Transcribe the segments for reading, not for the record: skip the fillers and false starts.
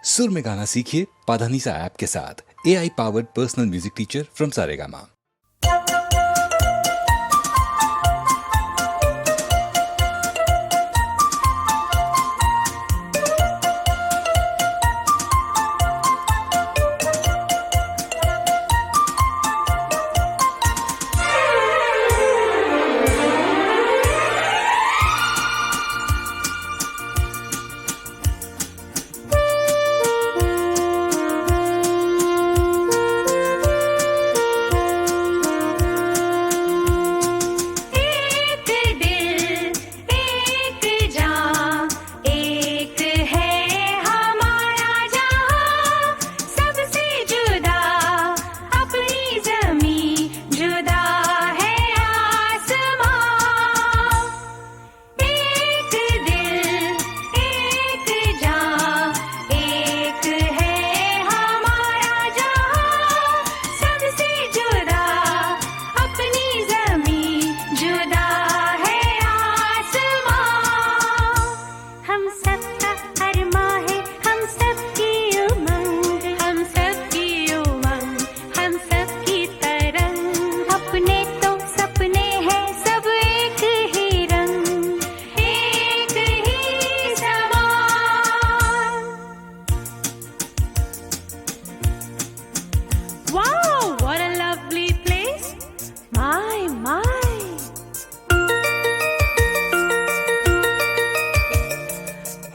सुर में गाना सीखिए पाधानीसा ऐप के साथ। AI powered personal music teacher from Saregama.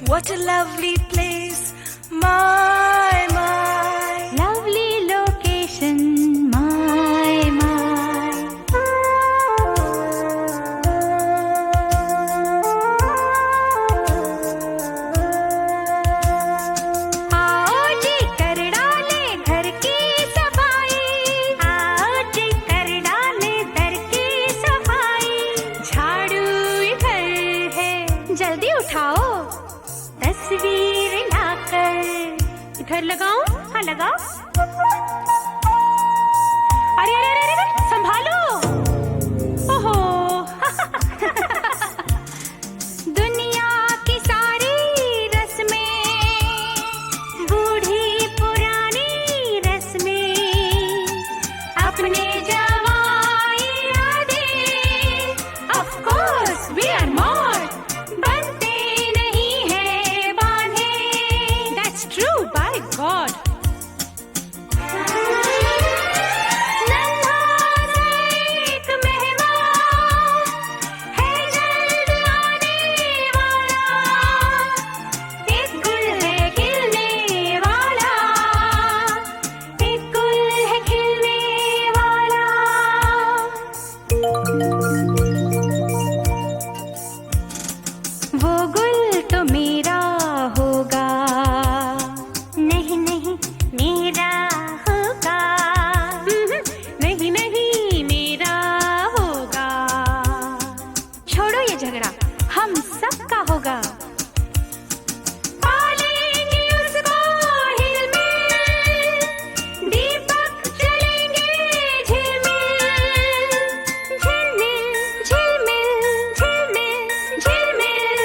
What a lovely place, my, my. Lovely location, my, my. आओ जी कर डाले घर की सफाई, आओ जी कर डाले घर की सफाई। झाड़ू इधर है, जल्दी उठाओ। तस्वीर लाकर इधर लगाऊं? हाँ लगाओ। अरे अरे अरे अरे संभालो। ओहो दुनिया की सारी रस्में, बूढ़ी पुरानी रस्में, अपने जवाई यादें, of course we are more बनते नहीं है बांधे। That's true by God. नन्हा सा एक मेहमान है जल्द आने वाला, एक गुल है खिलने वाला, एक गुल है खिलने वाला। वो गुल तो मेरा होगा, नहीं नहीं मेरा होगा, नहीं नहीं मेरा होगा। छोड़ो ये झगड़ा, हम सबका होगा। पालेंगे उसको हिलमिल, दीपक जलेंगे झिलमिल, झिलमिल झिलमिल झिलमिल झिलमिल।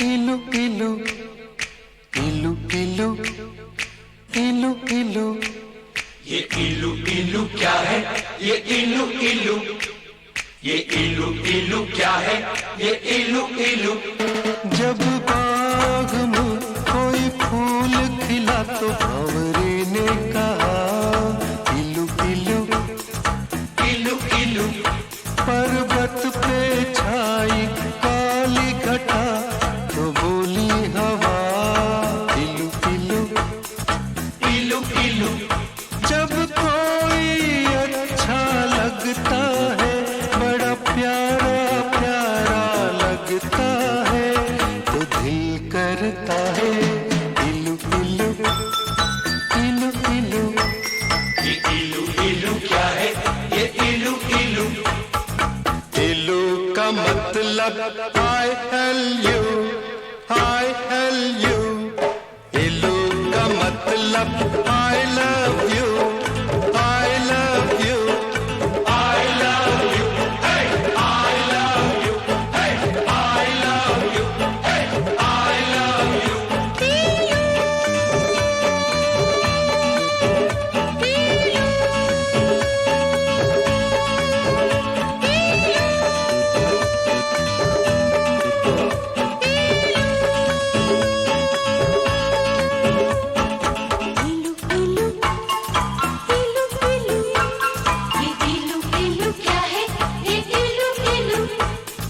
इलू इलू इलू इलू इलू इलू। ये इलू इलू क्या है? ये इलू इलू, ये इलू इलू क्या है? ये इलू इलू। जब बाग में कोई फूल खिला तो भंवरे ने कहा इलू इलू इलू इलू। पर्वत पे छाई काली घटा तो बोली हवा इलू इलू इलू इलू। जब कोई अच्छा लगता है, बड़ा प्यारा प्यारा लगता है, तो दिल करता है इलू इलू इलू इलू। ये इलू इलू क्या है? ये इलू इलू। इलू का मतलब I hell you, I hell you. इलू का मतलब I love you, I love you, I love you, hey, I love you, hey, I love you, hey, I love you. इलू इलू इलू इलू। ये इलू इलू क्या है? ये इलू इलू।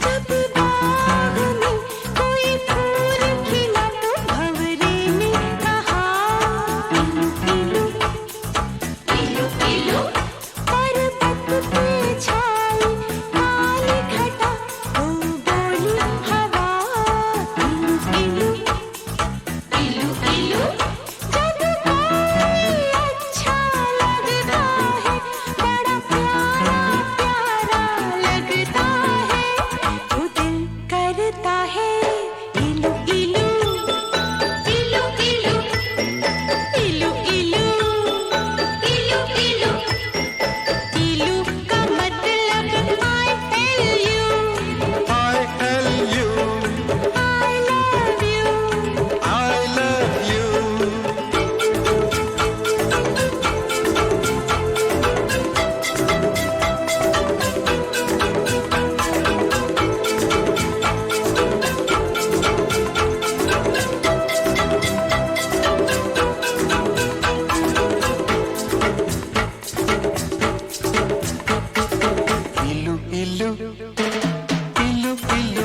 जब बाग में कोई फूल खिला तो भंवरे ने कहा इलू इलू इलू इलू। पर्वत पे छाई काली घटा तो बोली हवा इलू इलू इलू इलू। जब कोई अच्छा लगता है, बड़ा प्यारा प्यारा लगता है, तो दिल करता है इलू इलू इलू इलू इलू इलू इलू इलू। इलू का मतलब I hell you, I hell you, I love you. I love you. इलू इलू इलू इलू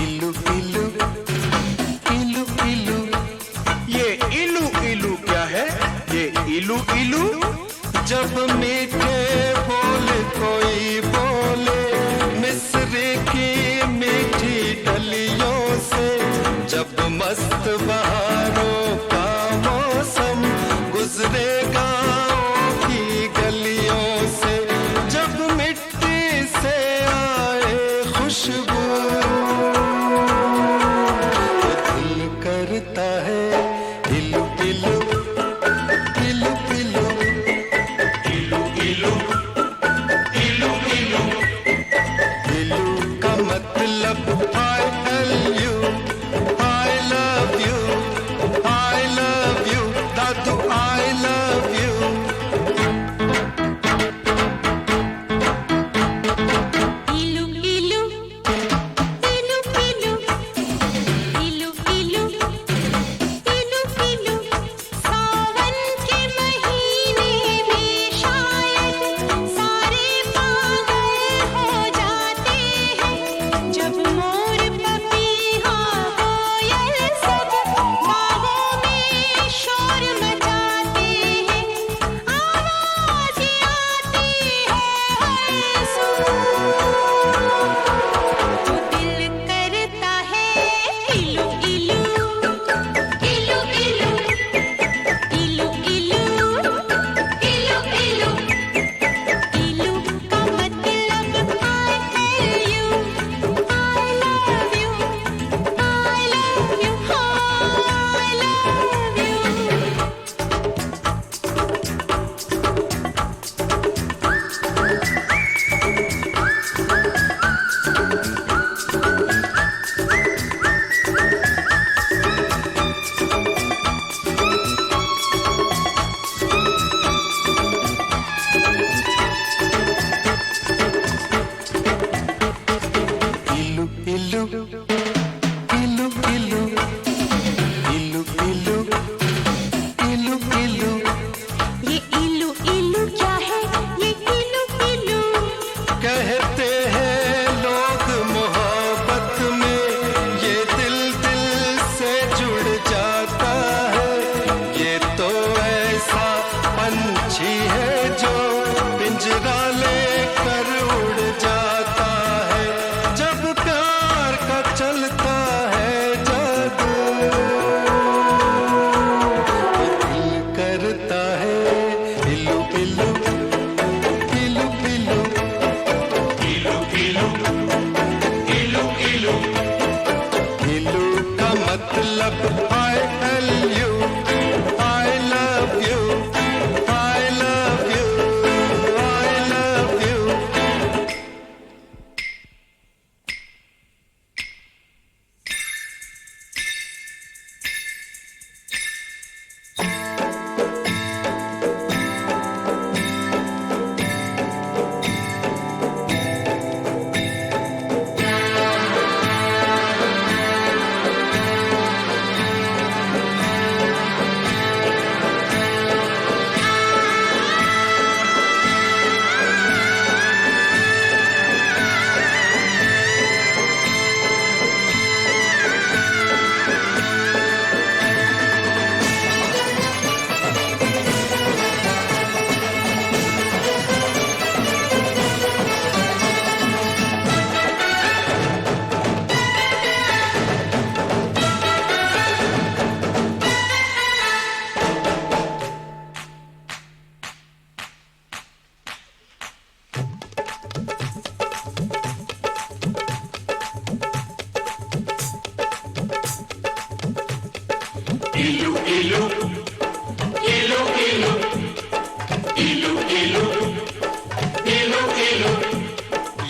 इलू इलू इलू इलू। ये इलू इलू क्या है? ये इलू इलू। जब मीठे बोल कोई बोले मिस्र की मीठी डलियों से, जब मस्त बहारों का मौसम गुजरे गाँव की गलियों से, जब मिट्टी से आए खुशबू, तो दिल करता है इलू इलू इलू इलू। इलू का मतलब आई हेल यू, मतलब I love you, I love you, I love you, I love you.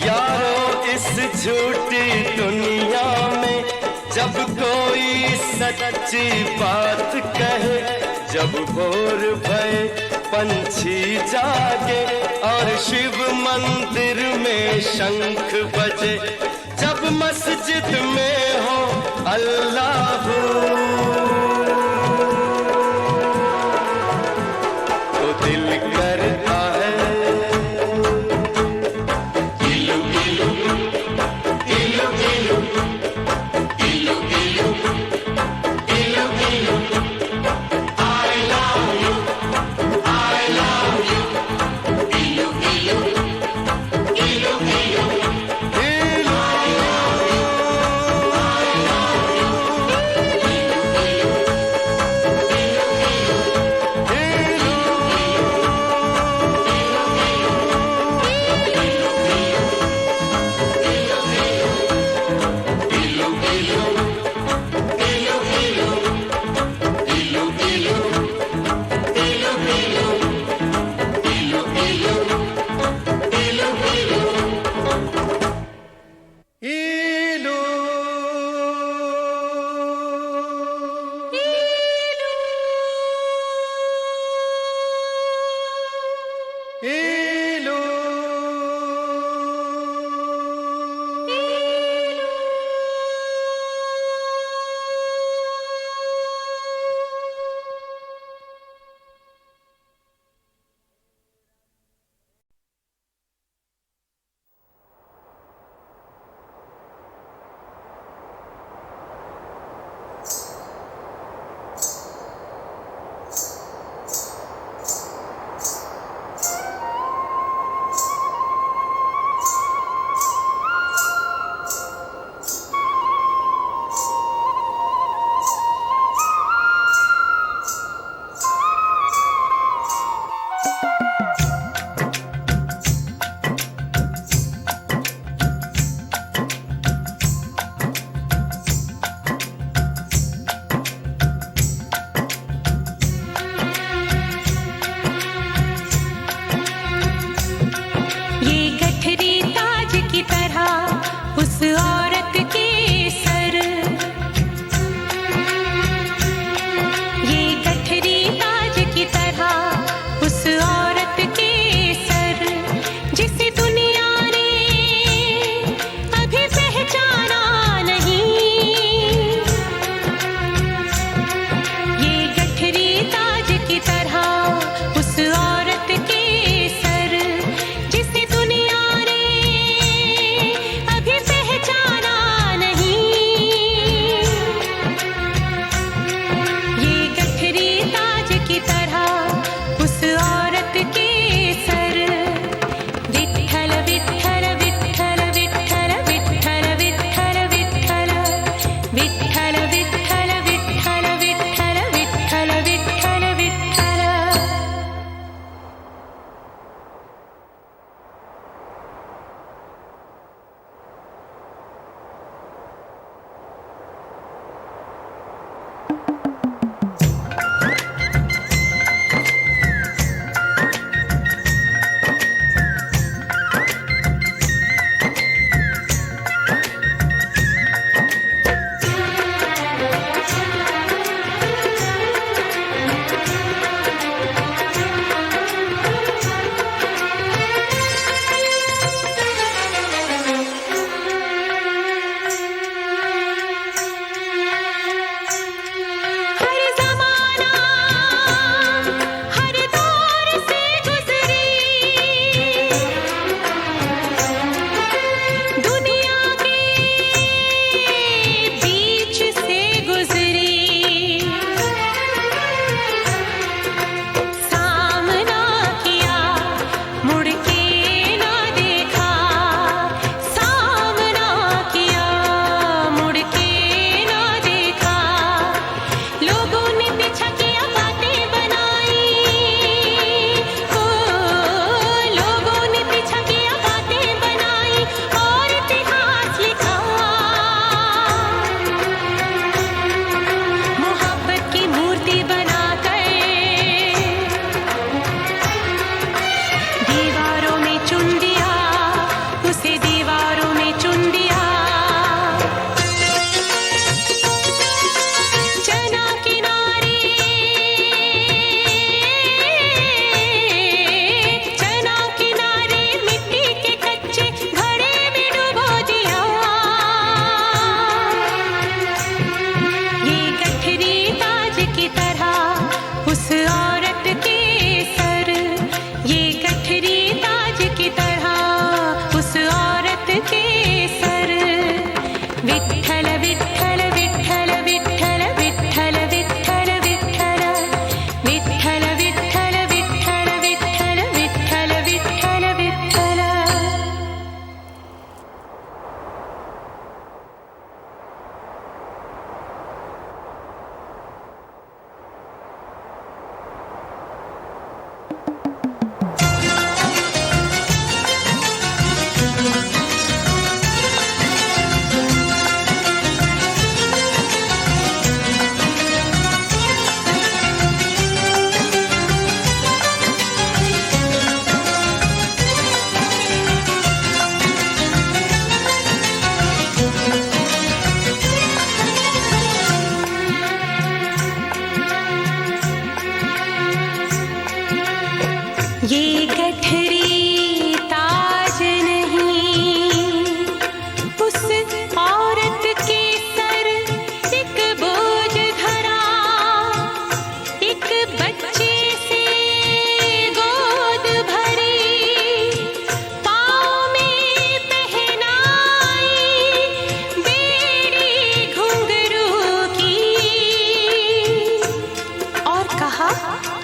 यारो इस झूठी दुनिया में जब कोई सच्ची बात कहे, जब भोर भय पंछी जागे और शिव मंदिर में शंख बजे, जब मस्जिद में हो अल्लाह तो दिल करता है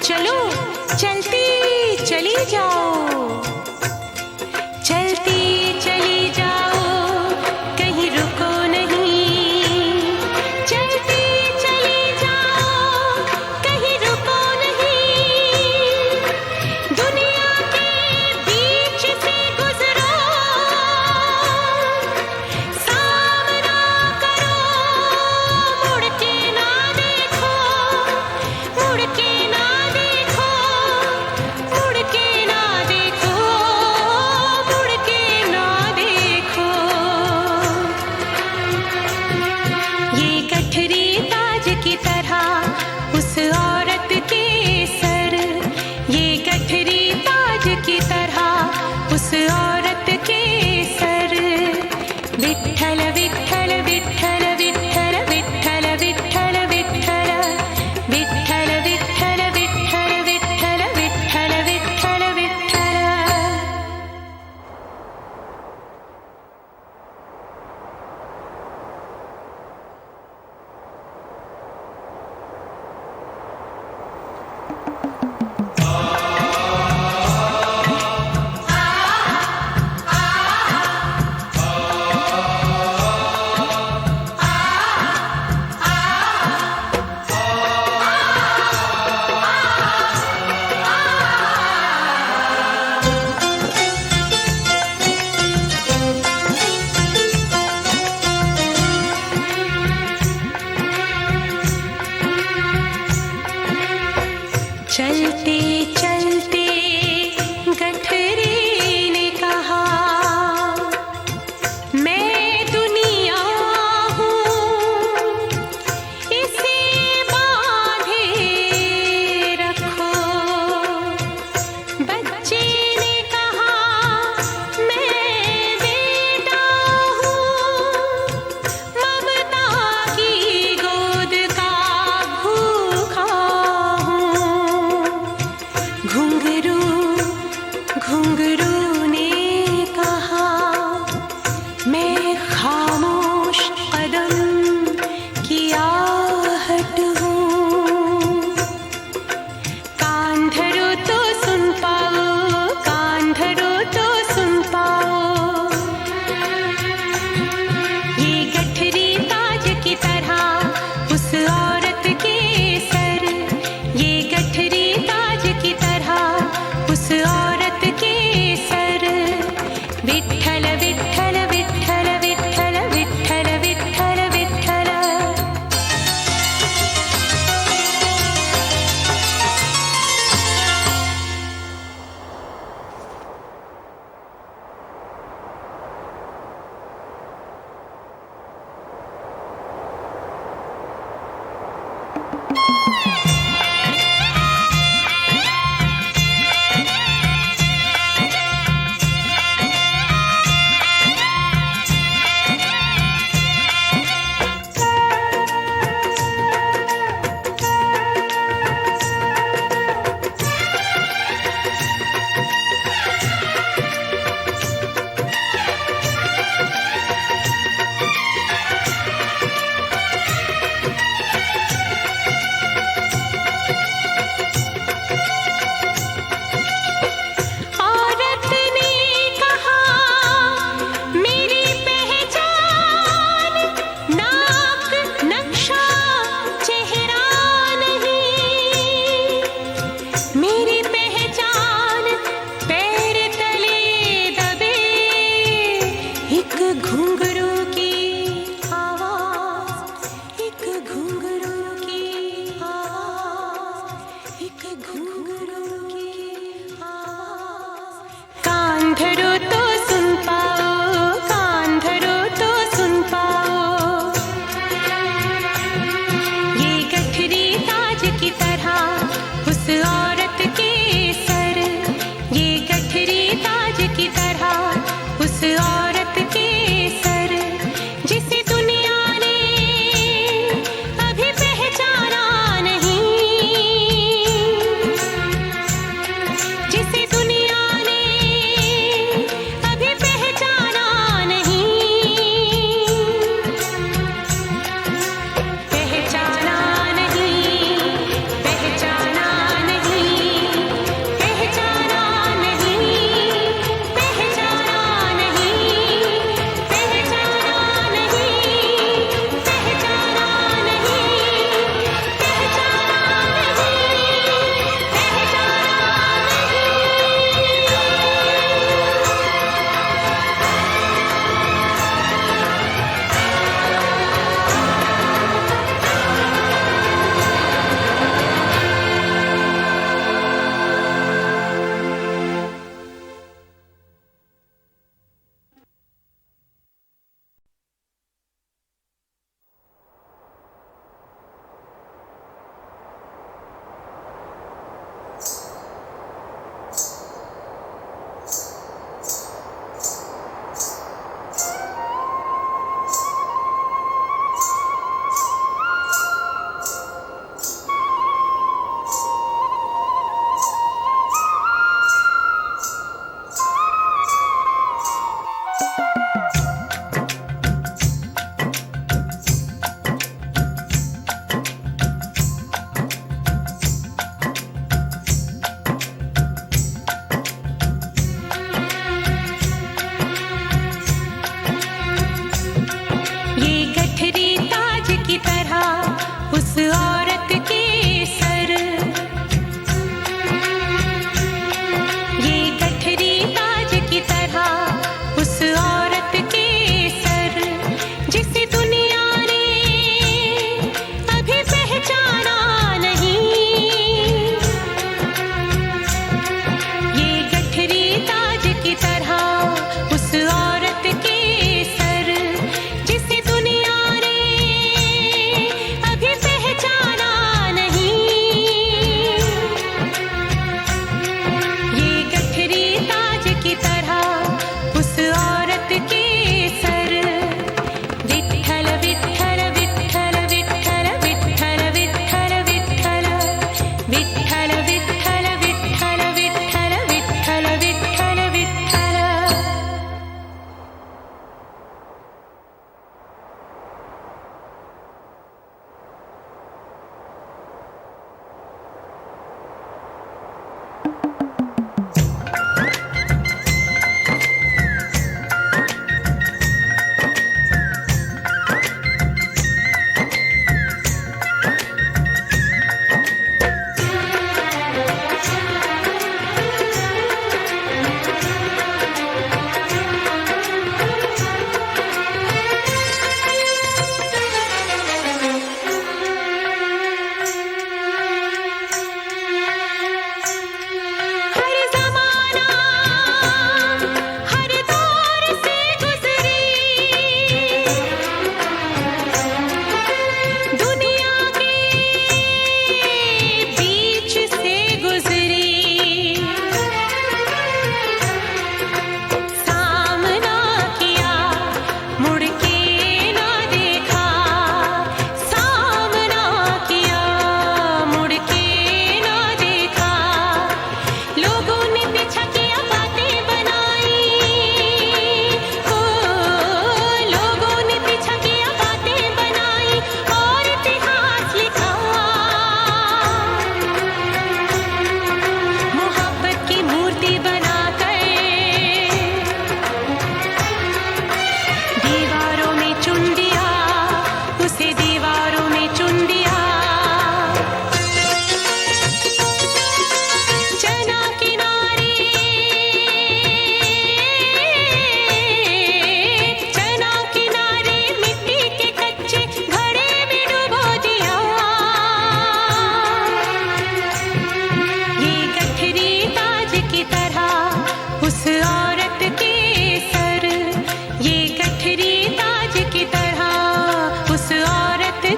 चलो चलती चली जाओ, चलती चली जाओ, कहीं रुको नहीं, चलती चली जाओ, कहीं रुको नहीं, दुनिया के बीच से गुजरो, सामना करो, मुड़ के ना देखो, मुड़ के ना देखो, मुड़ के ना देखो, मुड़ के ना देखो। ये गठरी ताज की तरह उस औरत के सर, ये गठरी ताज की तरह उस औरत के सर। विठ्ठल विठ्ठल विठ्ठल विठ्ठल विठ्ठल विठ्ठल विठ्ठल विठ्ठल विठ्ठल विठ्ठल विठ्ठल विठ्ठल विठ्ठल विठ्ठल। चलते चलते गठरी ने कहा, मैं दुनिया हूँ, इसे बांधे रखो। बच्चे ने कहा, मैं बेटा हूँ, ममता की गोद का भूखा हूँ। घुंघरू घुंघरू ने कहा, मैं खामोश कदम की आहट हूँ। कान धरो तो सुन पाओ, कान धरो तो सुन पाओ। ये गठरी ताज की तरह उस औरत के सर, ये गठरी ताज की तरह उस औरत के सर। विठ्ठल विठ्ठल विठ्ठल विठ्ठल विठ्ठल विठ्ठल विठ्ठल।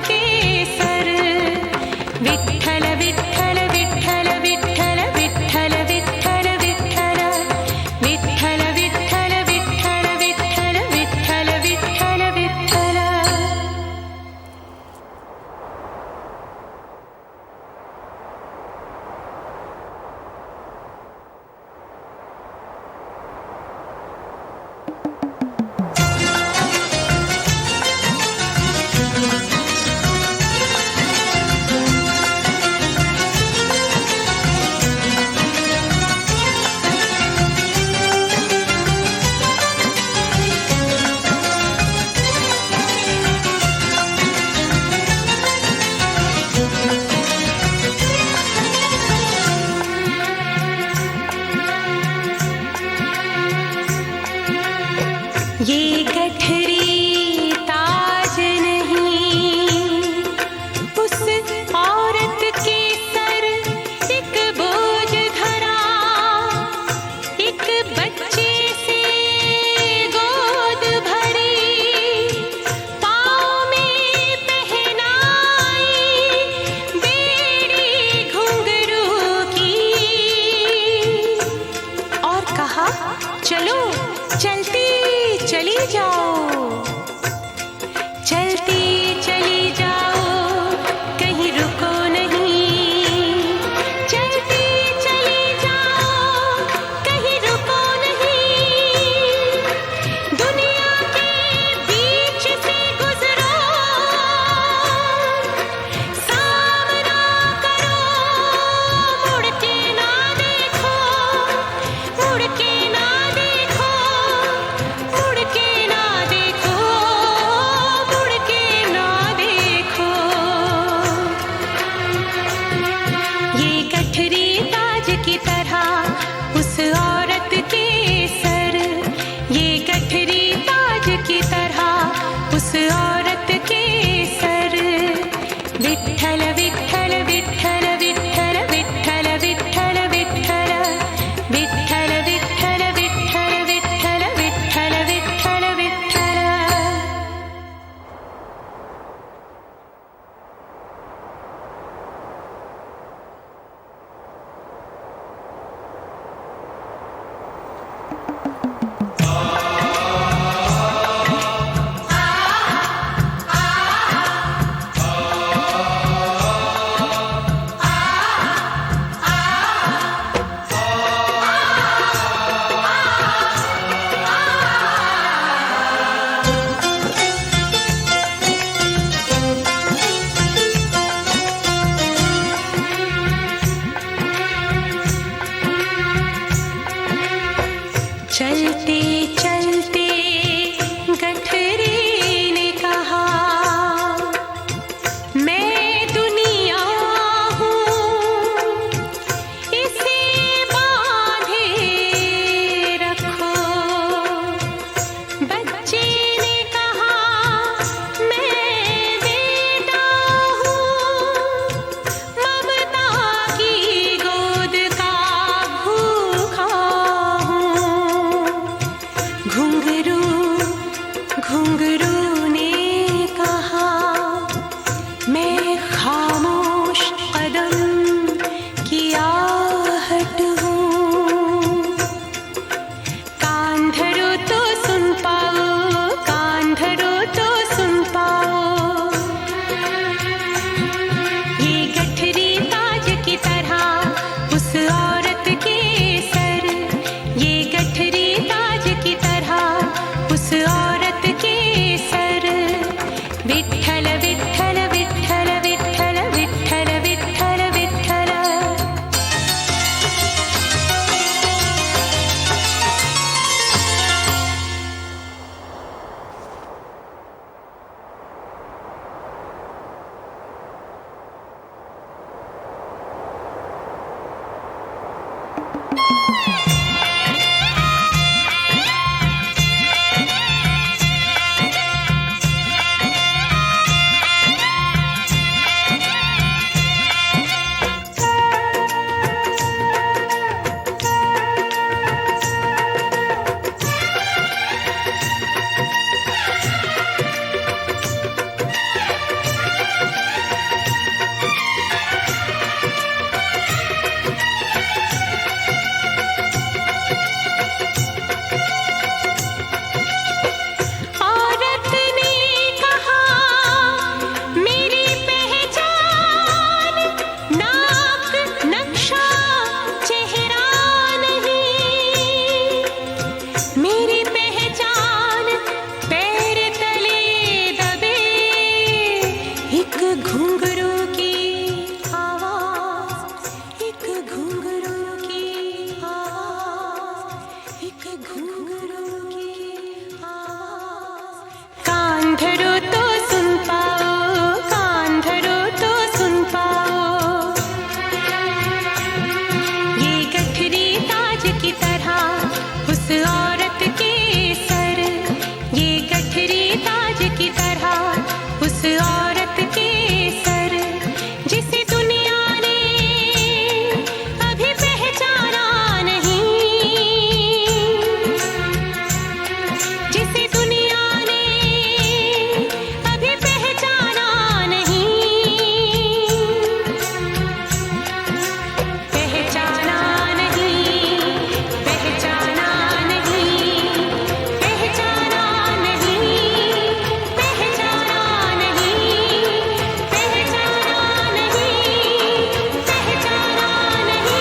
केसर विठ्ठल विठ्ठल विठ्ठल विठ्ठल विठ्ठल विठ्ठल विठ्ठल विठ्ठल विठ्ठल विठ्ठल विठ्ठल विठ्ठल विठ्ठल विठ्ठल. ये गठरी ताज नहीं उस औरत के सर, एक बोझ धरा एक बच्चे से गोद भरी, पाँव में पहनाई बेड़ी घुंघरू की, और कहा चलो चलती चली जाओ, चलती चली जाओ, कहीं रुको नहीं, चलती चली जाओ, कहीं रुको नहीं, दुनिया के बीच से गुजरो, सामना करो, मुड़ के ना देखो, मुड़ के ना देखो, मुड़ के ना देखो, मुड़ के ना देखो. ये गठरी ताज की तरह उस औरत के सर, ये गठरी ताज की तरह उस औरत के सर. विठ्ठल विठ्ठल विठ्ठल विठ्ठल विठ्ठल विठ्ठल विठ्ठल विठ्ठल विठ्ठल विठ्ठल विठ्ठल विठ्ठल विठ्ठल विठ्ठल. घुंघरू की आवाज, एक घुंघरू की आवाज, एक घुंघरू की आवाज। कान धरो तो सुन पाओ, कान धरो तो सुन पाओ। ये गठरी ताज की तरह उस औरत के सर, ये गठरी ताज की तरह उस औरत के सर, जिसे दुनिया ने अभी पहचाना नहीं, जिसे दुनिया ने अभी पहचाना नहीं, पहचाना नहीं, पहचाना नहीं, पहचाना नहीं, पहचाना नहीं, पहचाना नहीं, पहचाना नहीं,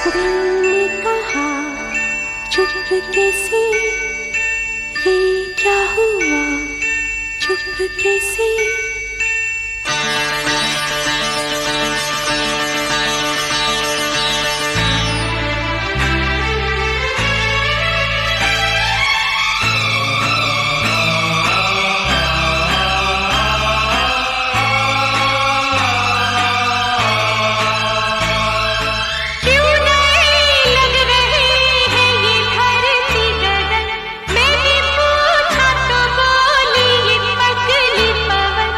दिल ने कहा चुपके से, ये क्या हुआ चुपके से। क्यों नहीं लग रहे हैं ये धरती गगन, मैंने पूछा तो बोली ये पगली पवन।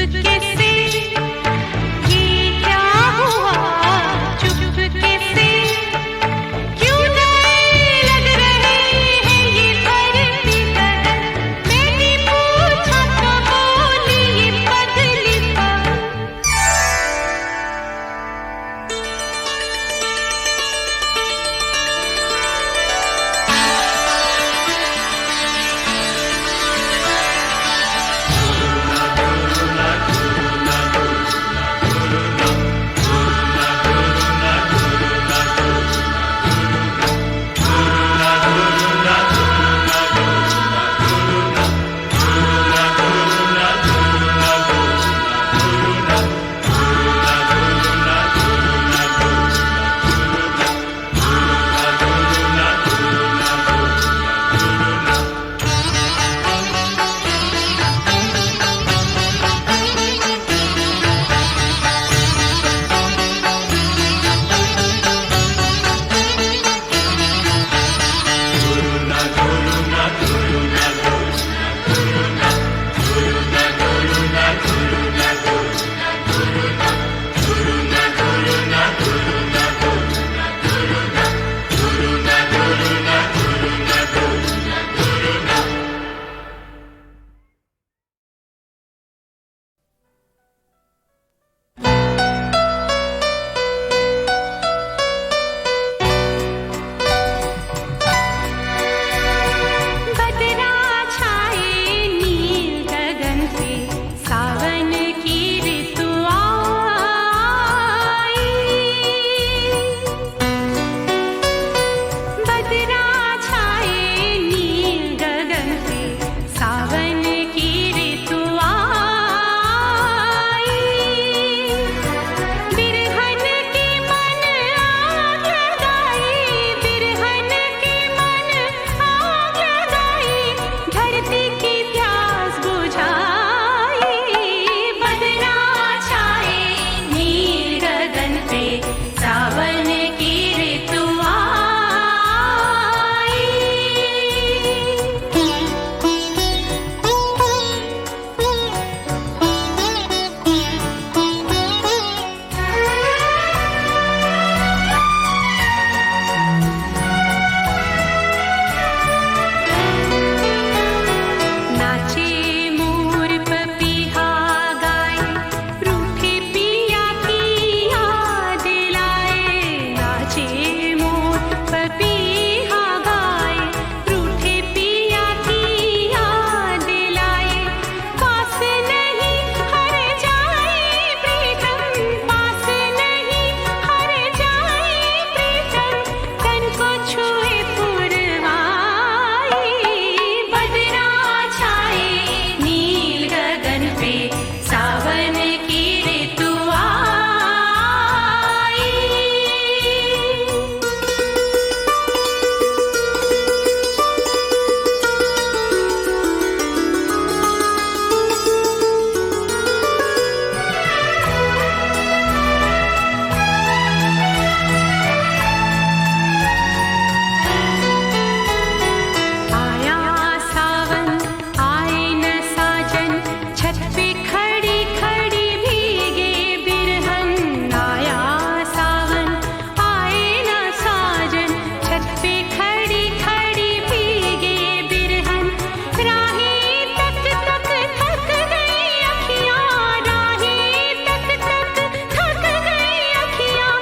चुपके से ये क्या हुआ, चुपके से क्यों नहीं लग रहे हैं ये बरफी बदन। मैंने पूछा तो बोली ये पगली पग। बदरा छाए नील गगन पे, सावन की ऋतु आई। बदरा छाए नील गगन पे, सावन की ऋतु आई। बिरहन के मन आग लगाई, बिरहन के मन आग लगाई, धरती की प्यास बुझाई। बदरा छाए नील गगन पे, सावन की ऋतु नाचे मोर पपीहा गाए, रूठे पिया की याद लाए। नाचे मोर पपीहा गाए, रूठे पिया की याद लाए। पास नहीं हर जाए प्रीतम, पास नहीं हर जाए प्रीतम, तन को छुए पुरवाई। बदरा छाए नील गगन पे, सावन की ऋतु आई। आया सावन आए न साजन, छत पे खड़ी खड़ी भीगे बिरहन। आया सावन आए न साजन, छत पे खड़ी खड़ी भीगे बिरहन। राहें तक तक थक गई अखियां, राहें तक तक थक गई अखियां,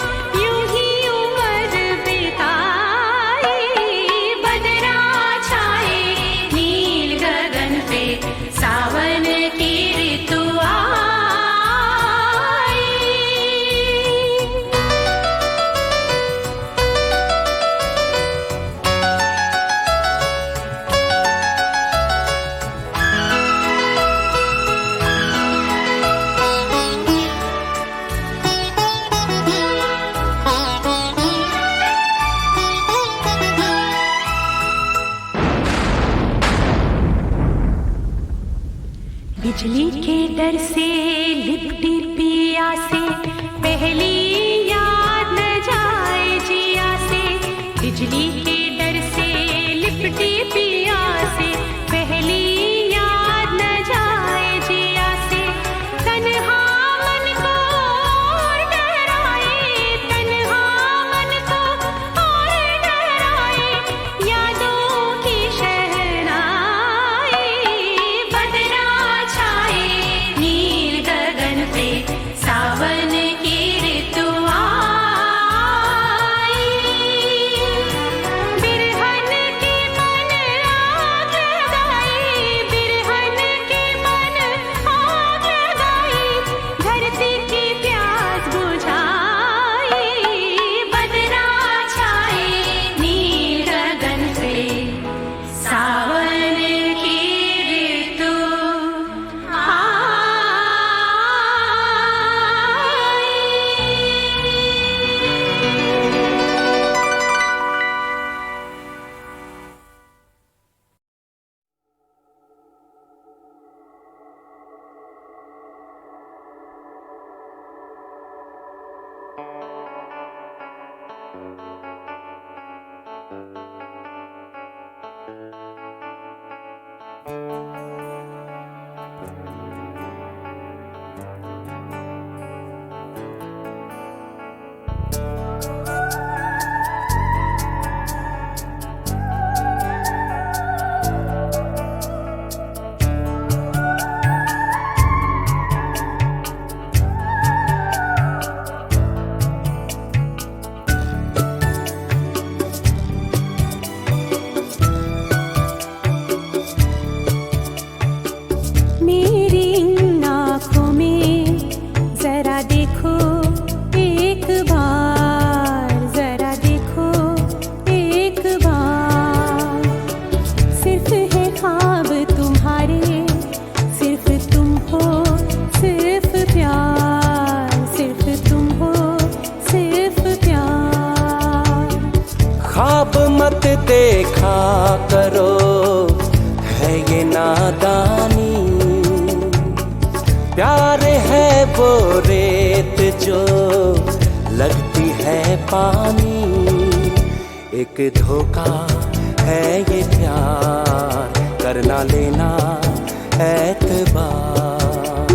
यूं ही उम्र बिताई। बदरा छाए नील गगन पे, सावन की ऋतु आई। बिजली के डर से लिपटी पिया से, पहली याद न जाए जिया से। बिजली के डर से लिपटी पिया से, पहली याद न जाए जिया से। मेरी इन आँखों में जरा देखो एक बार, जरा देखो एक बार। सिर्फ है ख्वाब तुम्हारे, सिर्फ तुम हो, सिर्फ प्यार, सिर्फ तुम हो, सिर्फ प्यार। ख्वाब मत देखा करो, है ये नादानी। प्यार है वो रेत जो लगती है पानी। एक धोखा है ये प्यार, करना लेना एतबार।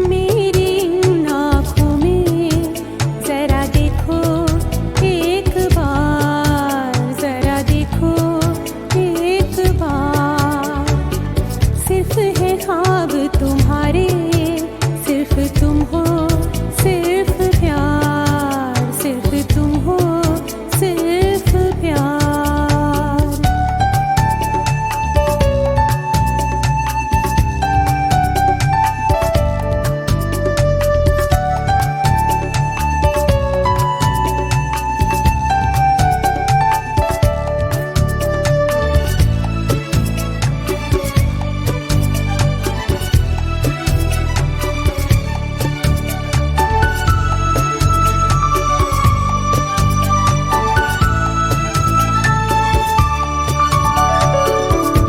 मेरी इन आँखों में जरा देखो एक बार, जरा देखो एक बार। सिर्फ है ख्वाब तुम्हारे, सिर्फ तुम हो, सिर्फ प्यार, सिर्फ तुम हो, सिर्फ प्यार।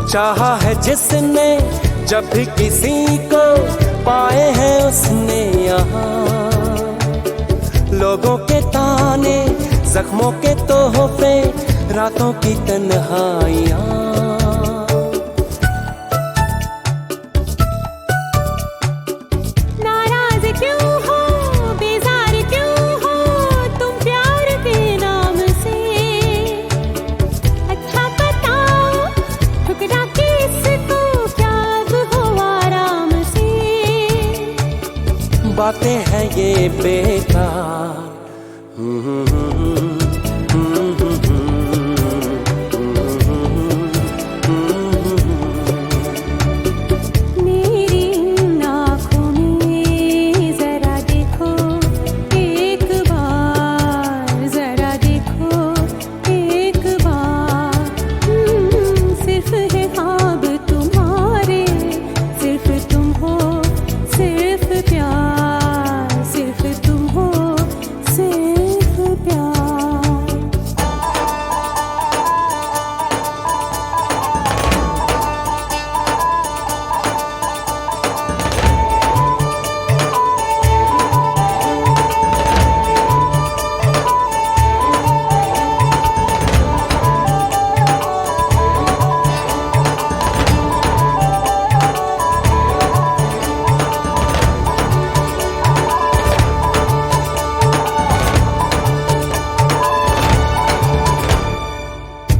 चाहा है जिसने जब भी किसी को, पाए हैं उसने यहाँ। लोगों के ताने, जख्मों के तोहफे, रातों की तन्हाइयाँ। नाराज क्यों हो, बेजार क्यों हो, तुम प्यार के नाम से। अच्छा बताओ, ठुकरा किसको, क्या अब हो आराम से। बातें हैं ये बेकार। मेरी इन आँखों में जरा देखो एक बार, जरा देखो एक बार। सिर्फ है ख्वाब तुम्हारे, सिर्फ तुम हो, सिर्फ प्यार, सिर्फ तुम हो, सिर्फ प्यार।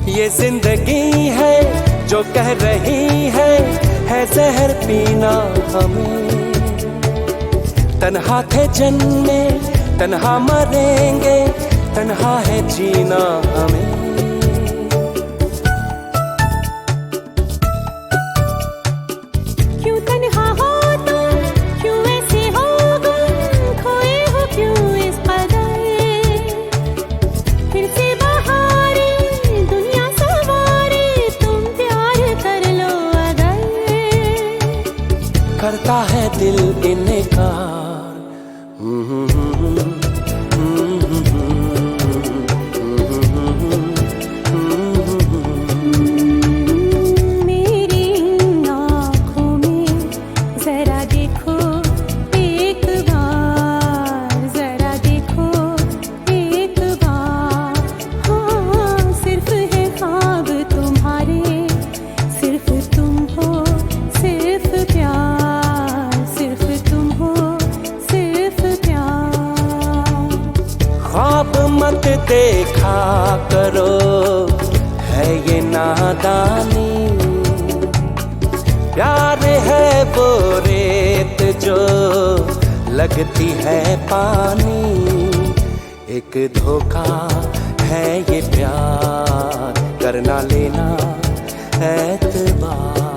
ये जिंदगी है जो कह रही है जहर पीना हमें। तन्हा थे जन्मे, तन्हा मरेंगे, तन्हा है जीना हमें। क्यों तन्हा हो तुम, क्यों ऐसे हो गुम, खोए हो क्यों इस कदर। फिर से बहारे दुनिया सवारे, तुम प्यार कर लो अगर। करता है दिल इनकार। देखा करो है ये नादानी। प्यार है वो रेत जो लगती है पानी, एक धोखा है ये प्यार, करना लेना एतबार।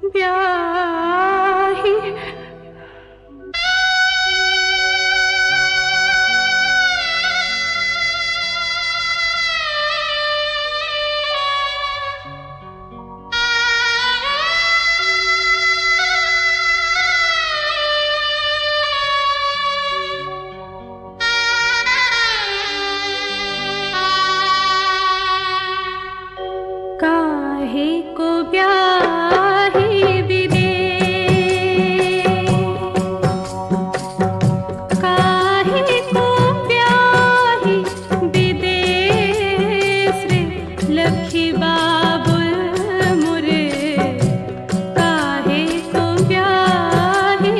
ब्याही काहे को ब्याही विदेश, काहे को ब्याही विदेश रे लखी बाबुल मुरे, काहे को ब्याही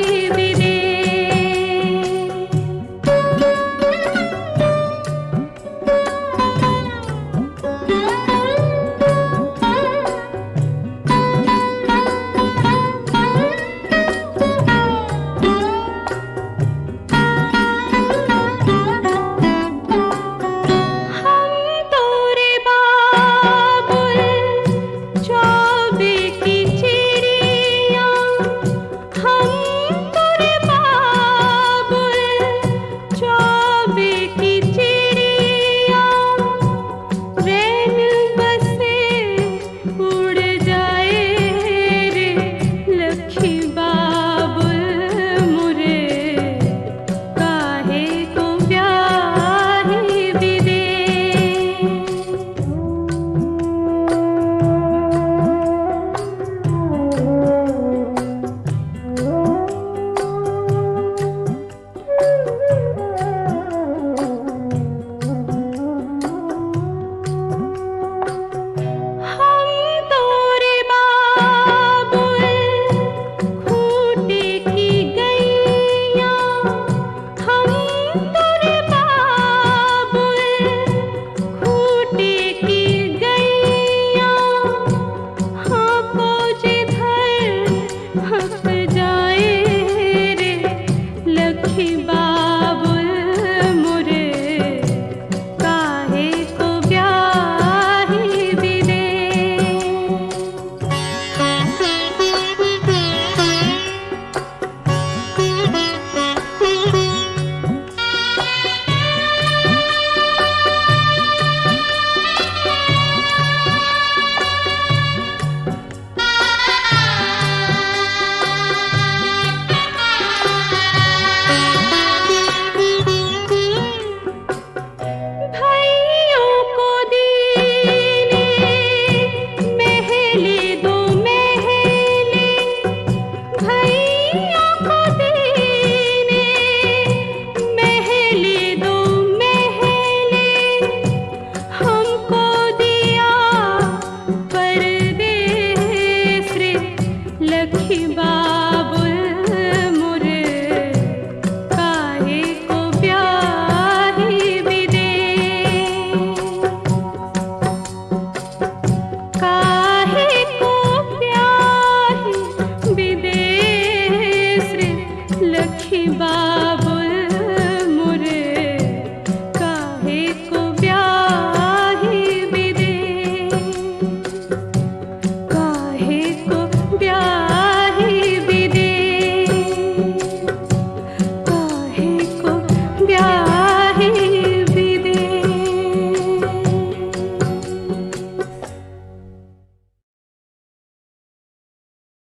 लखी बा